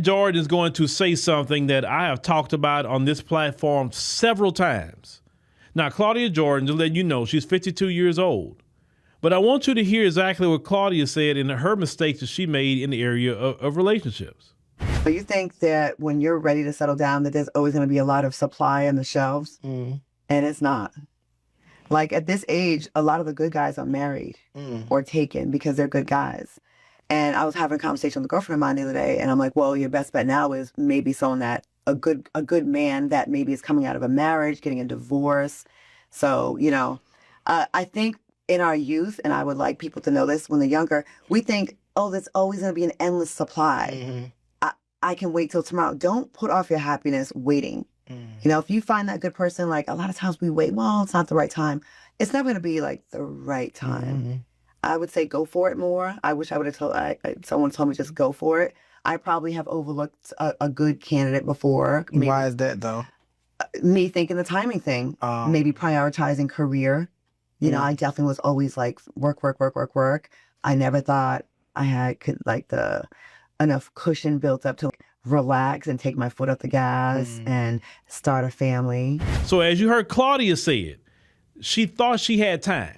Jordan is going to say something that I have talked about on this platform several times. Now, Claudia Jordan, to let you know, she's 52 years old. But I want you to hear exactly what Claudia said in her mistakes that she made in the area of relationships. So you think that when you're ready to settle down that there's always going to be a lot of supply on the shelves? And it's not. Like at this age, a lot of the good guys are married or taken because they're good guys. And I was having a conversation with a girlfriend of mine the other day, and I'm like, well, your best bet now is maybe someone that a good man that maybe is coming out of a marriage, getting a divorce. So, you know, I think in our youth, and I would like people to know this when they're younger, we think, oh, there's always going to be an endless supply. I can wait till tomorrow. Don't put off your happiness waiting. You know, if you find that good person, like a lot of times we wait, well, it's not the right time. It's never going to be like the right time. I would say go for it more. I wish I would have told someone told me just go for it. I probably have overlooked a good candidate before. Maybe. Why is that though? Me thinking the timing thing, maybe prioritizing career. You know, I definitely was always like work. I never thought I had enough cushion built up to relax and take my foot off the gas and start a family. So as you heard Claudia say it, she thought she had time.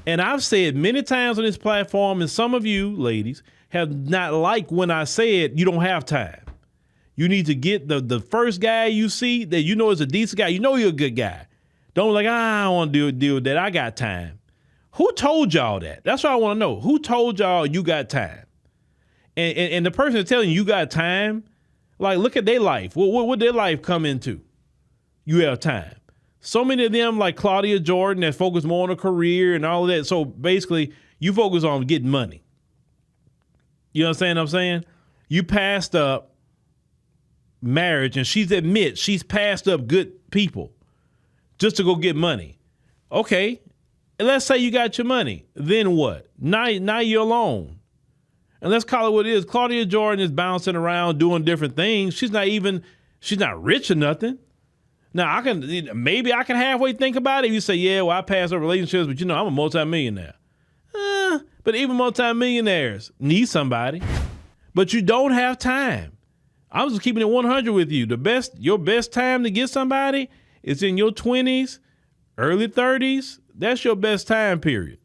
And I've said many times on this platform, and some of you ladies have not liked when I said you don't have time. You need to get the first guy you see that you know is a decent guy. You know you're a good guy. Don't like, I don't want to deal with that. I got time. Who told y'all that? That's what I want to know. Who told y'all you got time? And the person that's telling you got time, like, look at their life. What their life come into? You have time. So many of them, like Claudia Jordan, that focus more on a career and all of that. So basically, you focus on getting money. You understand what I'm saying? You passed up marriage, and she's passed up good people just to go get money. Okay, and let's say you got your money. Then what? Now you're alone. And let's call it what it is. Claudia Jordan is bouncing around doing different things. She's not rich or nothing. Now, maybe I can halfway think about it. You say, yeah, well, I passed up relationships, but I'm a multimillionaire. But even multimillionaires need somebody. But you don't have time. I'm just keeping it 100 with you. Your best time to get somebody is in your 20s, early 30s. That's your best time period.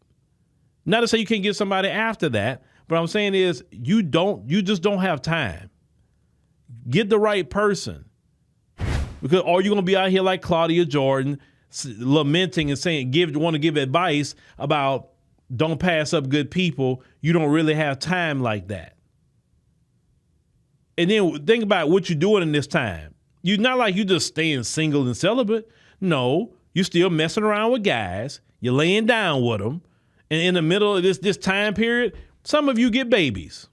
Not to say you can't get somebody after that, but I'm saying is you just don't have time. Get the right person. Because are you going to be out here like Claudia Jordan, lamenting and saying, want to give advice about don't pass up good people? You don't really have time like that. And then think about what you're doing in this time. You're not like you just staying single and celibate. No, you're still messing around with guys. You're laying down with them. And in the middle of this time period, some of you get babies.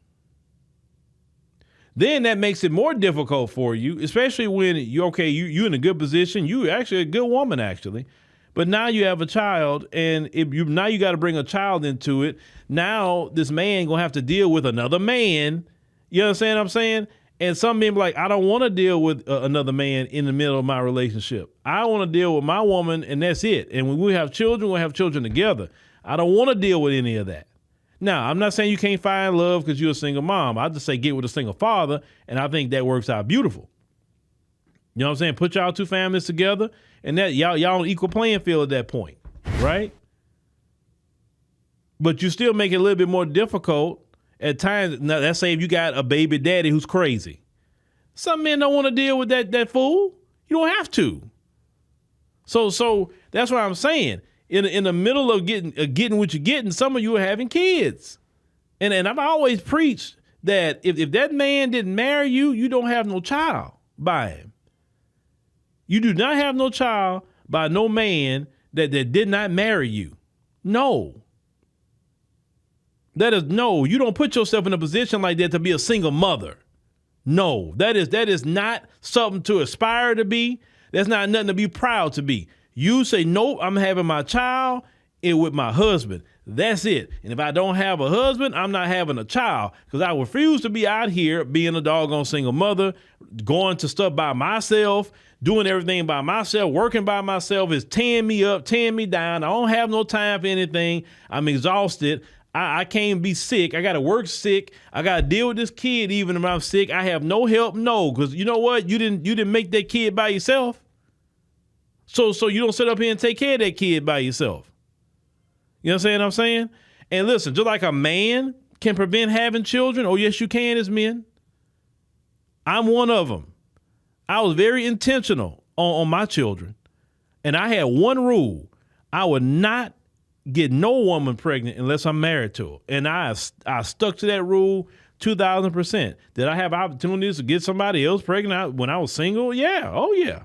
Then that makes it more difficult for you, especially when you're in a good position. You're actually a good woman, actually. But now you have a child, and now you got to bring a child into it. Now this man going to have to deal with another man. You understand what I'm saying? And some men be like, I don't want to deal with another man in the middle of my relationship. I want to deal with my woman, and that's it. And when we have children, we'll have children together. I don't want to deal with any of that. Now, I'm not saying you can't find love because you're a single mom. I just say get with a single father, and I think that works out beautiful. You know what I'm saying? Put y'all two families together, and that y'all on equal playing field at that point, right? But you still make it a little bit more difficult at times. Now, let's say if you got a baby daddy who's crazy. Some men don't want to deal with that fool. You don't have to. So that's what I'm saying. In the middle of getting what you're getting, some of you are having kids. And I've always preached that if that man didn't marry you, you don't have no child by him. You do not have no child by no man that did not marry you. No. That is no. You don't put yourself in a position like that to be a single mother. No. That is not something to aspire to be. That's not nothing to be proud to be. You say, nope, I'm having my child with my husband. That's it. And if I don't have a husband, I'm not having a child, because I refuse to be out here being a doggone single mother, going to stuff by myself, doing everything by myself, working by myself. Is tearing me up, tearing me down. I don't have no time for anything. I'm exhausted. I can't be sick. I got to work sick. I got to deal with this kid even if I'm sick. I have no help. No, because you know what? You didn't make that kid by yourself. So you don't sit up here and take care of that kid by yourself. You know what I'm saying? And listen, just like a man can prevent having children, oh yes you can as men. I'm one of them. I was very intentional on my children. And I had one rule. I would not get no woman pregnant unless I'm married to her. And I stuck to that rule 2,000%. Did I have opportunities to get somebody else pregnant when I was single? Yeah. Oh, yeah.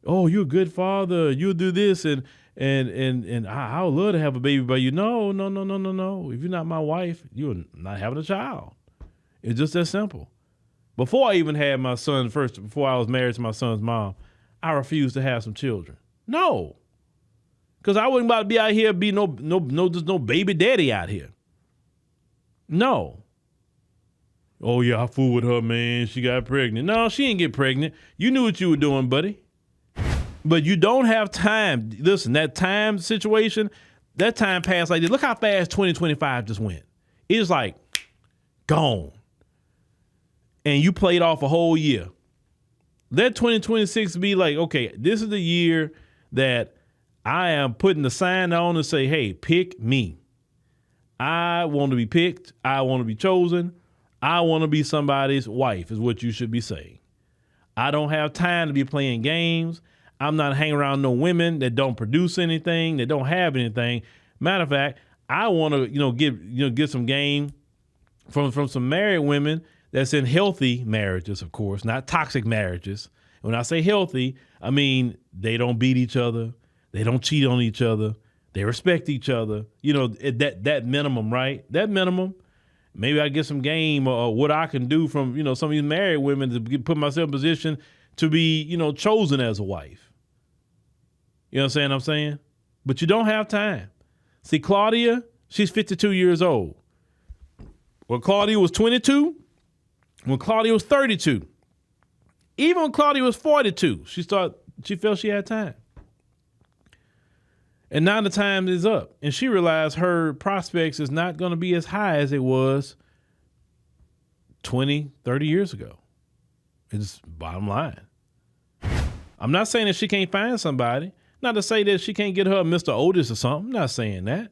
Oh, you're a good father. You'll do this. And I would love to have a baby by you. No. If you're not my wife, you're not having a child. It's just that simple. Before I even had my son before I was married to my son's mom, I refused to have some children. No. Because I wasn't about to be out here, be no baby daddy out here. No. Oh, yeah, I fooled with her, man. She got pregnant. No, she didn't get pregnant. You knew what you were doing, buddy. But you don't have time. Listen, that time situation, that time passed like this. Look how fast 2025 just went. It's like gone. And you played off a whole year. Let 2026 be like, okay, this is the year that I am putting the sign on and say, hey, pick me. I want to be picked. I want to be chosen. I want to be somebody's wife is what you should be saying. I don't have time to be playing games. I'm not hanging around no women that don't produce anything, that don't have anything. Matter of fact, I want to, get some game from some married women that's in healthy marriages, of course, not toxic marriages. When I say healthy, I mean they don't beat each other. They don't cheat on each other. They respect each other. That minimum, right? That minimum. Maybe I get some game or what I can do from, some of these married women to put myself in position to be, chosen as a wife. You know what I'm saying? But you don't have time. See, Claudia, she's 52 years old. When Claudia was 22, when Claudia was 32, even when Claudia was 42, she felt she had time. And now the time is up. And she realized her prospects is not going to be as high as it was 20, 30 years ago. It's bottom line. I'm not saying that she can't find somebody. Not to say that she can't get her Mr. Otis or something. I'm not saying that.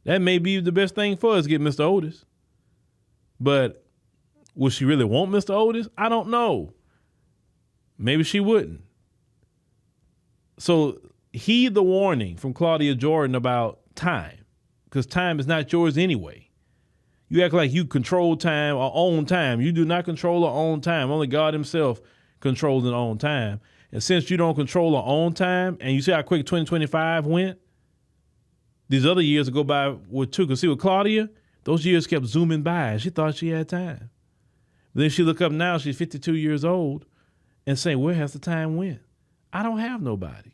That may be the best thing for us, get Mr. Otis. But would she really want Mr. Otis? I don't know. Maybe she wouldn't. So heed the warning from Claudia Jordan about time, because time is not yours anyway. You act like you control time or own time. You do not control or own time. Only God himself controls and own time. And since you don't control or own time, and you see how quick 2025 went, these other years will go by with too. Because see, with Claudia, those years kept zooming by. She thought she had time. But then she look up now, she's 52 years old, and say, where has the time went? I don't have nobody.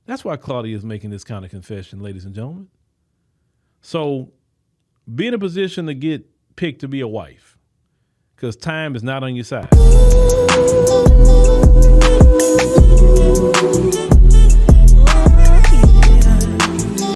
That's why Claudia is making this kind of confession, ladies and gentlemen. So be in a position to get picked to be a wife, because time is not on your side.